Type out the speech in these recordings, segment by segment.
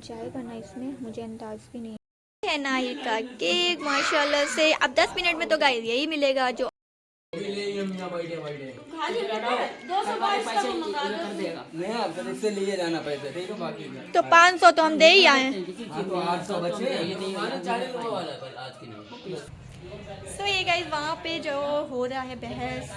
जाएगा ना इसमें, मुझे अंदाज भी नहीं है। नाइर का केक माशाल्लाह से। अब 10 मिनट में तो गाइस यही मिलेगा जो तो 500 तो हम दे ही आए। सो ये गाइस वहाँ पे जो हो रहा है बहस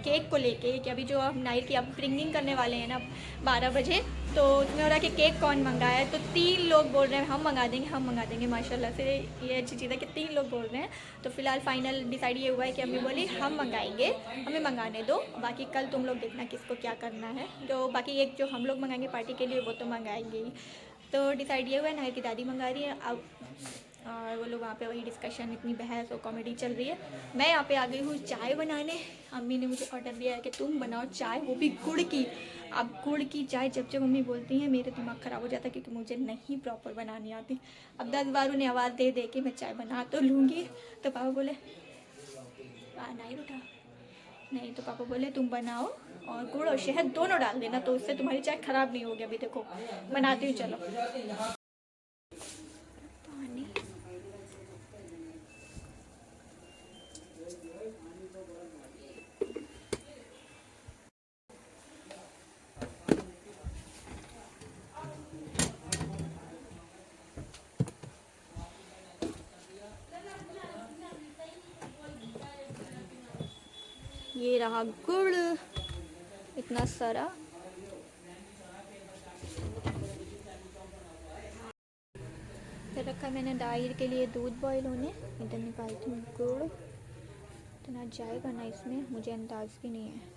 केक को लेके कि अभी जो हम नाइट की अब ब्रिंगिंग करने वाले हैं ना 12 बजे, तो उसमें हो रहा है कि केक कौन मंगाया है। तो 3 लोग बोल रहे हैं हम मंगा देंगे माशाल्लाह से। ये अच्छी चीज़ है कि 3 लोग बोल रहे हैं। तो फिलहाल फाइनल डिसाइड ये हुआ है कि अम्मी बोली हम मंगाएंगे, हमें मंगाने दो, बाकी कल तुम लोग देखना किसको क्या करना है। जो बाकी एक जो हम लोग मंगाएंगे पार्टी के लिए वो तो मंगाएंगे ही। तो डिसाइड ये हुआ है नाइट की दादी मंगा रही है अब, और वो लोग वहाँ पे वही डिस्कशन, इतनी बहस और कॉमेडी चल रही है। मैं यहाँ पे आ गई हूँ चाय बनाने। अम्मी ने मुझे ऑर्डर दिया है कि तुम बनाओ चाय, वो भी गुड़ की। अब गुड़ की चाय जब जब मम्मी बोलती हैं मेरा दिमाग ख़राब हो जाता है क्योंकि मुझे नहीं प्रॉपर बनानी आती। अब 10 बार उन्हें आवाज़ दे दे के मैं चाय बना तो लूँगी। तो पापा बोले नहीं उठा, नहीं तो पापा बोले तुम बनाओ और गुड़ और शहद दोनों डाल देना तो उससे तुम्हारी चाय ख़राब नहीं होगी। अभी देखो बनाती हूँ, चलो। पानी ये रहा गुड़ इतना सारा। फिर रखा मैंने दाहिर के लिए दूध बॉईल होने। इधर निकालती हूँ गुड़। इतना जाएगा ना इसमें, मुझे अंदाज भी नहीं है।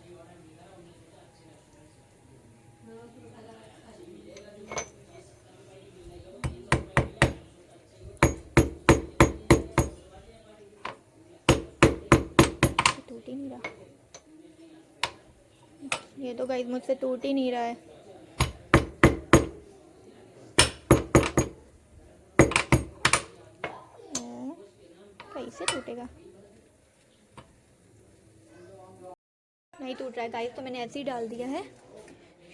टूट ही नहीं रहा ये तो गाइस, मुझसे टूट ही नहीं रहा है। कैसे टूटेगा, नहीं टूट रहा है गाइस। तो मैंने ऐसे ही डाल दिया है,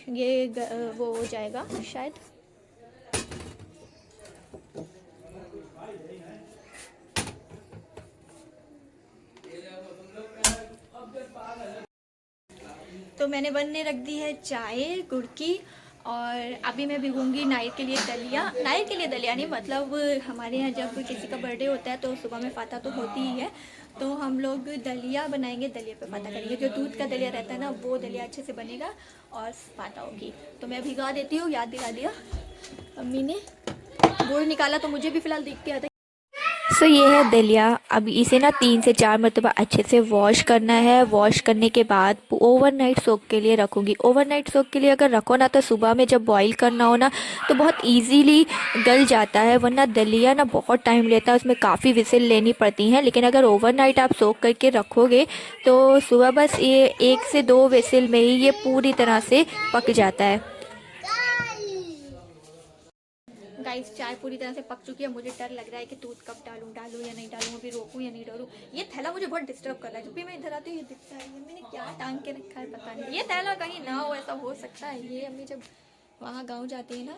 ये वो हो जाएगा शायद। तो मैंने बनने रख दी है चाय गुड़ की, और अभी मैं भिगूंगी नाइट के लिए दलिया। नाइट के लिए दलिया नहीं, मतलब हमारे यहाँ जब किसी का बर्थडे होता है तो सुबह में फाता तो होती ही है, तो हम लोग दलिया बनाएंगे, दलिया पे फाता करेंगे। जो दूध का दलिया रहता है ना वो दलिया अच्छे से बनेगा और फाता होगी। तो मैं भिगा देती हूँ, याद दिला दिया अम्मी ने। गुड़ निकाला तो मुझे भी फ़िलहाल दिख गया था। सो ये है दलिया। अब इसे ना 3 से 4 मरतबा अच्छे से वॉश करना है। वॉश करने के बाद ओवरनाइट सोक के लिए रखूँगी। ओवरनाइट सोक के लिए अगर रखो ना तो सुबह में जब बॉईल करना हो ना तो बहुत इजीली गल जाता है, वरना दलिया ना बहुत टाइम लेता है, उसमें काफ़ी विसिल लेनी पड़ती हैं। लेकिन अगर ओवरनाइट आप सोक करके रखोगे तो सुबह बस ये 1 से 2 विसिल में ही ये पूरी तरह से पक जाता है। गाइस चाय पूरी तरह से पक चुकी है। मुझे डर लग रहा है कि दूध कब डालूं या नहीं डालूं, अभी रोकूं या नहीं रोकूं। ये थैला मुझे बहुत डिस्टर्ब कर रहा है। जब भी मैं इधर आती हूँ ये दिखता है, ये मैंने क्या टांग के रखा है पता नहीं। ये थैला कहीं ना हो, ऐसा हो सकता है। ये अम्मी जब वहाँ गाँव जाती है ना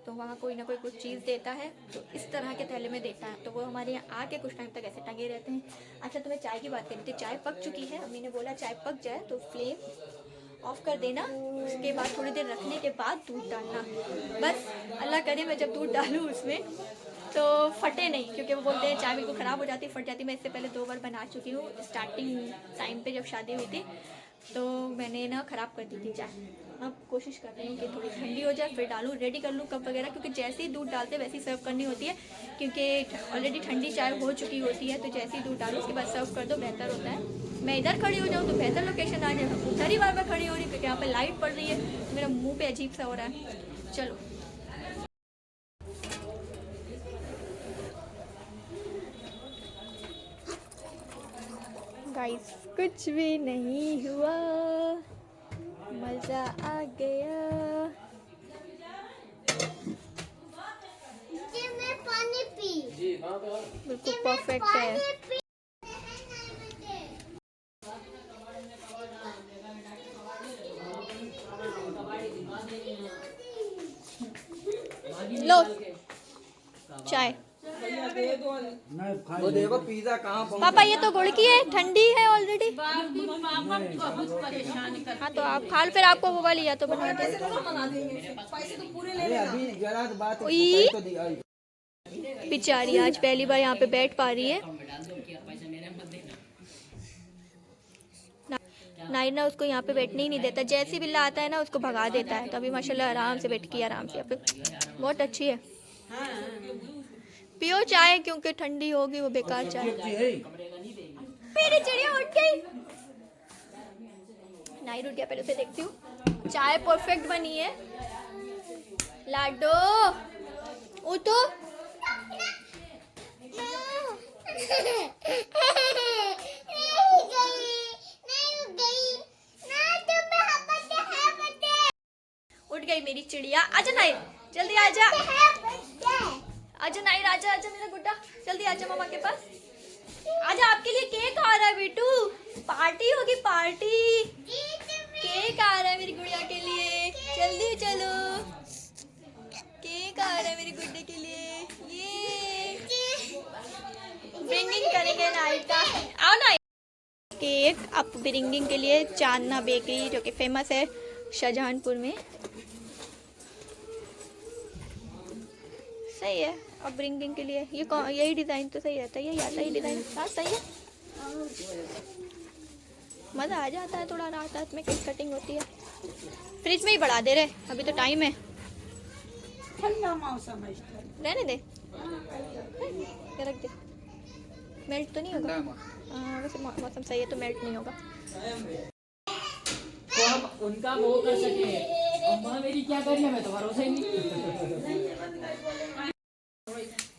तो वहाँ कोई ना कोई कुछ चीज़ देता है तो इस तरह के थैले में देता है, तो वो हमारे यहाँ आके कुछ टाइम तक ऐसे टंगे रहते हैं। अच्छा तो मैं चाय की बात करी थी, चाय पक चुकी है। अम्मी ने बोला चाय पक जाए तो फ्लेम ऑफ कर देना, उसके बाद थोड़ी देर रखने के बाद दूध डालना। बस अल्लाह करे मैं जब दूध डालूँ उसमें तो फटे नहीं, क्योंकि वो बोलते हैं चाय बिल्कुल ख़राब हो जाती, फट जाती। मैं इससे पहले 2 बार बना चुकी हूँ। स्टार्टिंग टाइम पे जब शादी हुई थी तो मैंने ना ख़राब कर दी थी चाय। अब कोशिश कर रही हूँ कि थोड़ी ठंडी हो जाए फिर डालूँ, रेडी कर लूँ कप वगैरह, क्योंकि जैसे ही दूध डालते वैसे ही सर्व करनी होती है, क्योंकि ऑलरेडी ठंडी चाय हो चुकी होती है। तो जैसे ही दूध डालो उसके बाद सर्व कर दो, बेहतर होता है। मैं इधर खड़ी हो जाऊँ तो बेहतर लोकेशन आ जाए, उधर ही बार बार खड़ी हो रही हूँ क्योंकि यहाँ पे लाइट पड़ रही है, तो मेरा मुँह पे अजीब सा हो रहा है। चलो गाइस कुछ भी नहीं हुआ, मज़ा आ गया। पानी पी, बिल्कुल परफेक्ट है। लो चाय। वो देखो पिज्जा कहाँ पापा ये तो गुड़ की है, ठंडी है ऑलरेडी। हाँ तो आप खा लो, फिर आपको वो वाली या तो बना दे। अभी जरा बात उई, तो दिया। बेचारी आज पहली बार यहाँ पे बैठ पा रही है। नाइर ना उसको यहाँ पे बैठने ही नहीं देता, जैसे बिल्ला आता है ना उसको भगा देता है। तो अभी माशाल्लाह आराम से बैठ की आराम से यहाँ पे बहुत अच्छी है। पियो चाय क्योंकि ठंडी होगी, वो बेकार चाय। मेरी चिड़िया उठ गई। नाइर उठ गया, पहले उसे देखती हूँ। चाय परफेक्ट बनी है। लाडो उठो। उठ गई मेरी चिड़िया। आजा नाइर, जल्दी आजा। आजा नाइर, आजा आजा मेरा गुड्डा, जल्दी आजा मामा के पास। आजा, आपके लिए केक आ रहा है बेटू, पार्टी होगी पार्टी। केक आ रहा है मेरी गुड़िया के लिए, जल्दी चलो। केक आ रहा है मेरी गुड्डे के लिए। ये ब्रिंगिंग करेंगे नाइट का। आओ नाइट। केक आप ब्रिंगिंग के लिए चांदना बेकरी जो कि फेमस है शाहजहानपुर में। सही है। अब ब्रिंगिंग के लिए ये यही डिज़ाइन तो सही रहता है, यही आता है डिज़ाइन। हाँ सही है, मज़ा आ जाता है थोड़ा रात रात में केक कटिंग होती है। फ्रिज में ही बढ़ा दे रहे, अभी तो टाइम है। रहने दे, रख दे, मेल्ट तो नहीं होगा। वैसे मौसम सही है तो मेल्ट नहीं होगा। तो हम उनका वो कर सके। अम्मा मेरी क्या कर रही है, मैं तो भरोसा ही नहीं।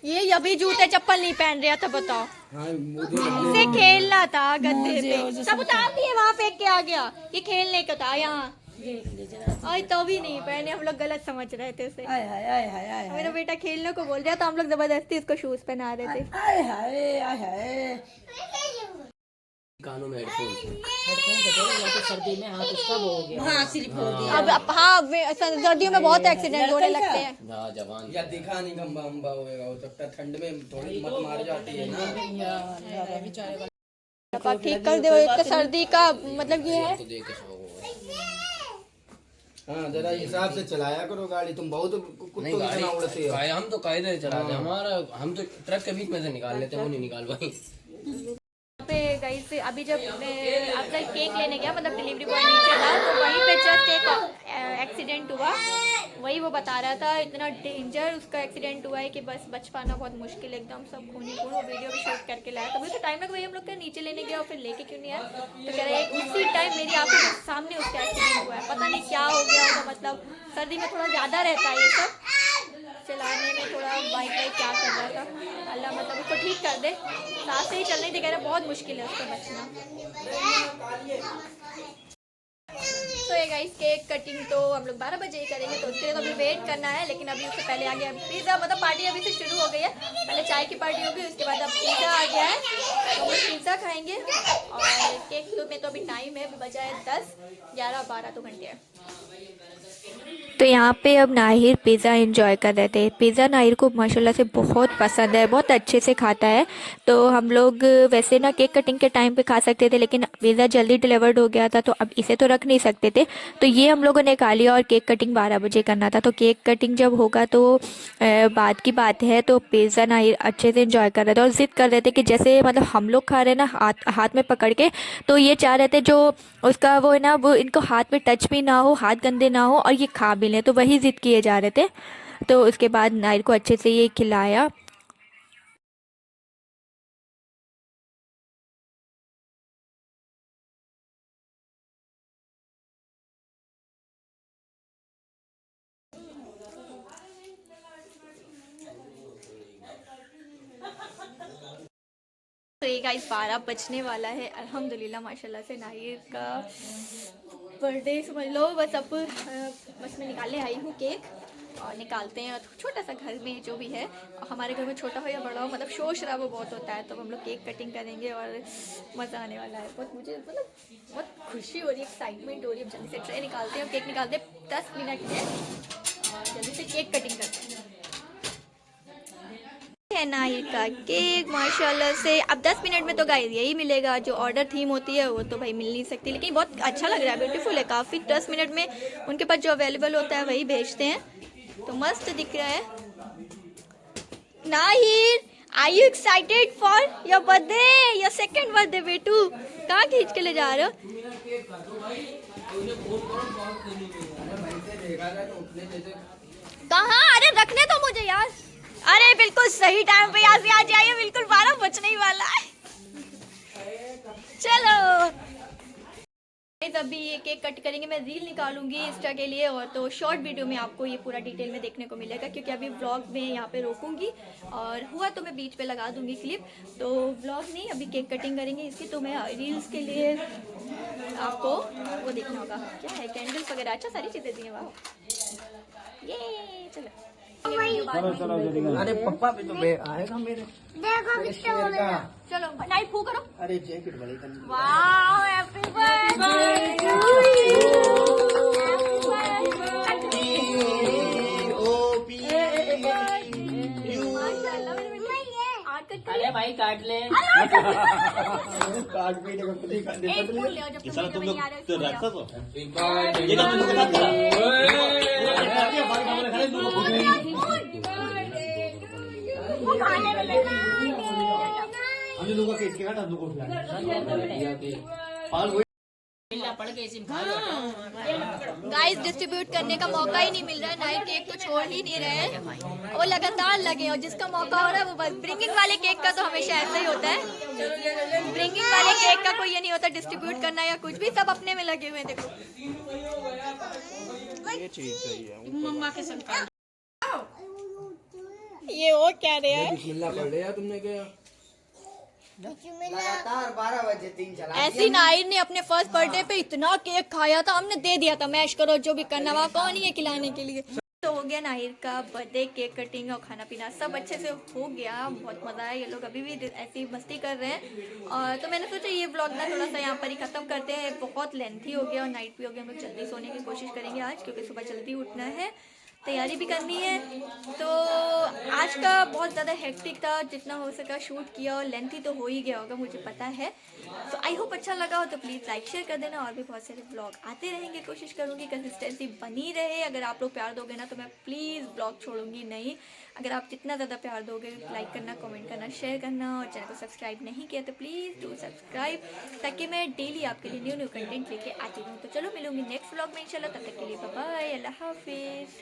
ये अभी जूते चप्पल नहीं पहन रहा था, बताओ। इसे खेलना था गद्दे पे, सब उतार दिए, वहाँ फेंक के आ गया। ये खेलने का था यहाँ। और तो भी नहीं पहने, हम लोग गलत समझ रहे थे उसे। मेरा बेटा खेलने को बोल रहा था, हम लोग जबरदस्ती उसको शूज पहना रहे थे। कानों में हेडफोन तो सर्दी में हाथ उसका वो हो गया। हाँ स्लिप हो गया। अब हाँ सर्दियों में बहुत एक्सीडेंट होने लगते हैं। हाँ जवान या दिखा नहीं गंबा अम्बा होएगा, हो सकता है ठंड में थोड़ी मत मार जाती है ना। अब आप ठीक कर दो, एक तो सर्दी का मतलब ये है। तो देख के हाँ जरा हिसाब से चलाया करो गाड़ी, तुम बहुत कुत्तों की तरह उड़ते हो। हम तो कायदे से चलाते हैं। हमारा हम तो ट्रक के बीच में से निकाल लेते हैं, वो नहीं निकाल पाए। पे गई से अभी जब आपका केक लेने गया, मतलब डिलीवरी बॉय नीचे था, तो वहीं पे जस्ट एक एक्सीडेंट हुआ। वही वो बता रहा था, इतना डेंजर उसका एक्सीडेंट हुआ है कि बस बच पाना बहुत मुश्किल है, एकदम सब खूनी खून। वो वीडियो भी शूट करके लाया, तभी तो टाइम लगा। वही हम लोग के नीचे लेने गया और फिर लेके क्यों नहीं आया, तो कह रहे हैं उसी टाइम मेरी आंखों के सामने उसका एक्सीडेंट हुआ है। पता नहीं क्या हो गया होगा, मतलब सर्दी में थोड़ा ज़्यादा रहता है ये सब, चलाने में थोड़ा बाइक वाइक क्या कर रहा था। अल्लाह मतलब उसको ठीक कर दे, सांस से ही चलने दे, कह रहा बहुत मुश्किल है उसको बचना। तो ये गाइस केक कटिंग तो हम लोग 12 बजे ही करेंगे, तो उसके लिए तो अभी वेट करना है। लेकिन अभी उससे पहले आ गया पिज़्ज़ा, मतलब पार्टी अभी से शुरू हो गई है। पहले चाय की पार्टी होगी, उसके बाद अब पिज़्ज़ा आ गया है, तो हम लोग पिज़्ज़ा खाएंगे। और केक में तो अभी टाइम है, अभी बजा है 10, 11, 12 तो घंटे हैं। तो यहाँ पे अब नाहिर पिज़्ज़ा एंजॉय कर रहे थे। पिज़्ज़ा नाहिर को माशाल्लाह से बहुत पसंद है, बहुत अच्छे से खाता है। तो हम लोग वैसे ना केक कटिंग के टाइम पे खा सकते थे, लेकिन पिज़्ज़ा जल्दी डिलीवर्ड हो गया था, तो अब इसे तो रख नहीं सकते थे। तो ये हम लोगों ने खा लिया, और केक कटिंग 12 बजे करना था। तो केक कटिंग जब होगा तो बाद की बात है। तो पिज़्ज़ा नाहिर अच्छे से एंजॉय कर रहे थे और ज़िद कर रहे थे कि जैसे मतलब हम लोग खा रहे हैं ना हाथ में पकड़ के, तो ये चाह रहे थे जो उसका वो है ना, वो इनको हाथ में टच भी ना हो, हाथ गंदे ना हो और ये खा भी लें, तो वही ज़िद किए जा रहे थे। तो उसके बाद नाहिर को अच्छे से ये खिलाया। तो ये गाइस 12 बजने वाला है। अल्हम्दुलिल्लाह माशाल्लाह से नाहिर का बर्थडे समझ लो। बस अब बस मैं निकालने आई हूँ केक, और निकालते हैं छोटा सा घर में जो भी है। और हमारे घर में छोटा हो या बड़ा हो, मतलब शोर शराबा बहुत होता है, तो हम लोग केक कटिंग करेंगे और मज़ा आने वाला है बहुत। मुझे मतलब बहुत खुशी हो रही है, एक्साइटमेंट हो रही है। जल्दी से ट्रे निकालते हैं, केक निकालते हैं 10 मिनट में, और जल्दी से केक कटिंग करते हैं। है नाहिर का केक माशाल्लाह से। अब 10 मिनट में तो गाइस यही मिलेगा, जो ऑर्डर थीम होती है वो तो भाई मिल नहीं सकती, लेकिन बहुत अच्छा लग रहा है, ब्यूटीफुल है काफ़ी। 10 मिनट में उनके पास जो अवेलेबल होता है वही भेजते हैं, तो मस्त दिख रहा है। Nahir, are you excited for your birthday, your second birthday बेटू? कहाँ खींच के ले जा रहे हो? कहाँ? अरे रखने दो मुझे यार। अरे बिल्कुल सही टाइम पे यहाँ से आ जाइए, बिल्कुल 12 बजने ही वाला है। चलो अभी ये केक कट करेंगे, मैं रील निकालूंगी इंस्टा के लिए, और तो शॉर्ट वीडियो में आपको ये पूरा डिटेल में देखने को मिलेगा, क्योंकि अभी व्लॉग में यहाँ पे रोकूंगी, और हुआ तो मैं बीच पे लगा दूंगी क्लिप। तो व्लॉग नहीं, अभी केक कटिंग करेंगे इसकी, तो मैं रील्स के लिए आपको वो देखना होगा। क्या है, कैंडल्स वगैरह, अच्छा सारी चीज़ें दी हैं। वाह, ये चलो अरे पप्पा भी तो आएगा मेरे। चलो नाइट फू करो। अरे जैकेट बड़ी करनी। वाह, हैप्पी बर्थडे। अरे भाई काट ले। काट भी एक फूल ले आओ, जब तक मुझे नहीं आ रहा है, इसको ले आओ। गाइस डिस्ट्रीब्यूट करने का मौका ही नहीं मिल रहा है, नाइट केक तो छोड़ ही नहीं रहे हैं, वो लगातार लगे, और जिसका मौका हो रहा है वो बस। ब्रिंगिंग वाले केक का तो हमेशा ऐसा ही होता है, ब्रिंगिंग वाले केक का कोई ये नहीं होता डिस्ट्रीब्यूट करना या कुछ भी, सब अपने में लगे हुए हैं। देखो ये चीज सही है। मम्मा के संग ये वो क्या रहे हैं, बिस्मिल्लाह पढ़ लिया तुमने क्या? लगातार 12 बजे 3 चला। ऐसी नाहिर ने अपने फर्स्ट बर्थडे पे इतना केक खाया था, हमने दे दिया था, मैश करो जो भी करना, वहाँ कौन ही है खिलाने के लिए। तो हो गया नाहिर का बर्थडे, केक कटिंग और खाना पीना सब अच्छे से हो गया, बहुत मज़ा आया। ये लोग अभी भी ऐसी मस्ती कर रहे हैं, और तो मैंने सोचा ये व्लॉग ना थोड़ा सा यहाँ पर ही ख़त्म करते हैं, बहुत लेंथी हो गया और नाइट भी हो गया। हम लोग जल्दी सोने की कोशिश करेंगे आज, क्योंकि सुबह जल्दी उठना है, तैयारी भी करनी है। तो आज का बहुत ज़्यादा हेक्टिक था, जितना हो सका शूट किया, और लेंथी तो हो ही गया होगा मुझे पता है। तो आई होप अच्छा लगा हो तो प्लीज़ लाइक शेयर कर देना, और भी बहुत सारे ब्लॉग आते रहेंगे, कोशिश करूँगी कंसिस्टेंसी बनी रहे। अगर आप लोग प्यार दोगे ना तो मैं प्लीज़ ब्लॉग छोड़ूंगी नहीं। अगर आप जितना ज़्यादा प्यार दोगे, लाइक करना, कमेंट करना, शेयर करना, और चैनल को सब्सक्राइब नहीं किया तो प्लीज़ डू सब्सक्राइब, ताकि मैं डेली आपके लिए न्यू कंटेंट लेके आती रहूँ। तो चलो मिलूंगी नेक्स्ट व्लॉग में इंशाल्लाह, तब तक के लिए बाय बाय, अल्लाह हाफिज़।